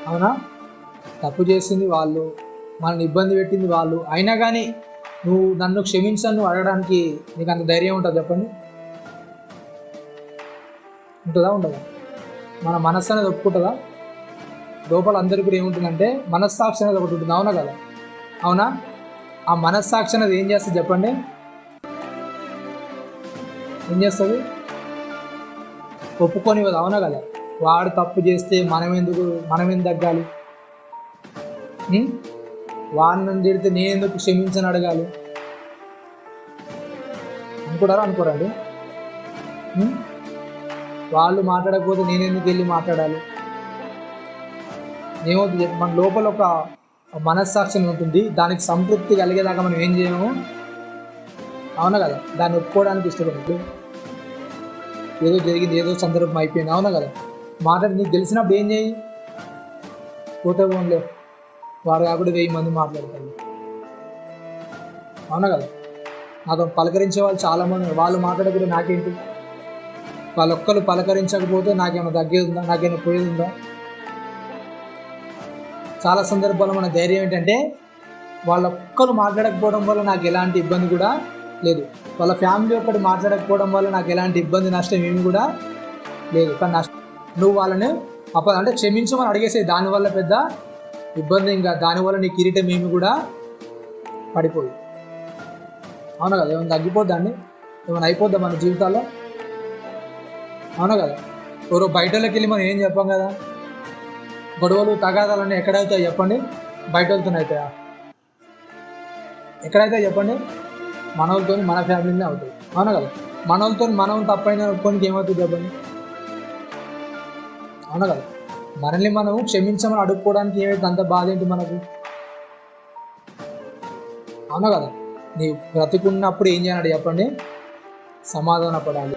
అవునా? తప్పు చేసింది వాళ్ళు, మనల్ని ఇబ్బంది పెట్టింది వాళ్ళు, అయినా కానీ నువ్వు నన్ను క్షమించను అడగడానికి నీకు అంత ధైర్యం ఉంటుంది చెప్పండి? ఉంటుందా ఉండదా? మన మనస్సు అనేది ఒప్పుకుంటుందా? లోపల అందరికీ కూడా ఏముంటుందంటే మనస్సాక్షి అనేది ఒకటి ఉంటుంది, అవునా కదా? అవునా? ఆ మనస్సాక్షి అనేది ఏం చేస్తుంది చెప్పండి? ఏం చేస్తుంది? ఒప్పుకోనివ్వదు, అవునా కదా? వాడు తప్పు చేస్తే మనం ఎందుకు తగ్గాలి? వాడిని నన్ను తిడితే నేను ఎందుకు క్షమించని అడగాలి? అనుకుంటారా అనుకోరండి? వాళ్ళు మాట్లాడకపోతే నేను ఎందుకు వెళ్ళి మాట్లాడాలి? ఏమవుతుంది చెప్పి మన లోపల ఒక మనస్సాక్షి ఉంటుంది, దానికి సంతృప్తి కలిగేదాకా మనం ఏం చేయము, అవునా కదా? దాన్ని ఒప్పుకోవడానికి ఇష్టపడదు. ఏదో జరిగింది, ఏదో సందర్భం అయిపోయింది, అవునా కదా? నీకు తెలిసినప్పుడు ఏం చేయి? పోతే ఫోన్లే, వాడు కాకుండా 1000 మంది మాట్లాడతారు, అవునా కదా? నాతో పలకరించే వాళ్ళు చాలామంది, వాళ్ళు మాట్లాడకపోతే నాకేంటి? వాళ్ళొక్కరు పలకరించకపోతే నాకేమైనా తగ్గేది ఉందా? నాకేమైనా పోయేది ఉందా? చాలా సందర్భాల్లో మన ధైర్యం ఏంటంటే వాళ్ళొక్కరు మాట్లాడకపోవడం వల్ల నాకు ఎలాంటి ఇబ్బంది కూడా లేదు, వాళ్ళ ఫ్యామిలీ ఒక్కటి మాట్లాడకపోవడం వల్ల నాకు ఎలాంటి ఇబ్బంది నష్టం ఏమి కూడా లేదు. కానీ నువ్వు వాళ్ళని అంటే క్షమించమని అడిగేసే, దానివల్ల పెద్ద ఇబ్బంది ఇంకా దానివల్ల నీ కిరీటం ఏమి కూడా పడిపోదు, అవునా కదా? ఏమైనా తగ్గిపోద్దండి? ఏమైనా అయిపోద్దా మన జీవితాల్లో? అవునా కదా? ఎవరో బయటలోకి వెళ్ళి మనం ఏం చెప్పాం కదా? గొడవలు తగాదాలన్నీ ఎక్కడవుతాయి చెప్పండి? బయట వెళ్తూనే అవుతాయా? ఎక్కడైతే చెప్పండి? మన వాళ్ళతో మన ఫ్యామిలీనే అవుతాయి, అవునా కదా? మన వాళ్ళతో మనం తప్పైన ఒప్పుకోనికి ఏమవుతుంది చెప్పండి? అవునా కదా? మనల్ని మనం క్షమించమని అడుక్కోవడానికి ఏమైతే అంత బాధ ఏంటి మనకు? అవునా కదా? నీ బ్రతికున్నప్పుడు ఏం చేయాలంటే చెప్పండి? సమాధాన పడాలి.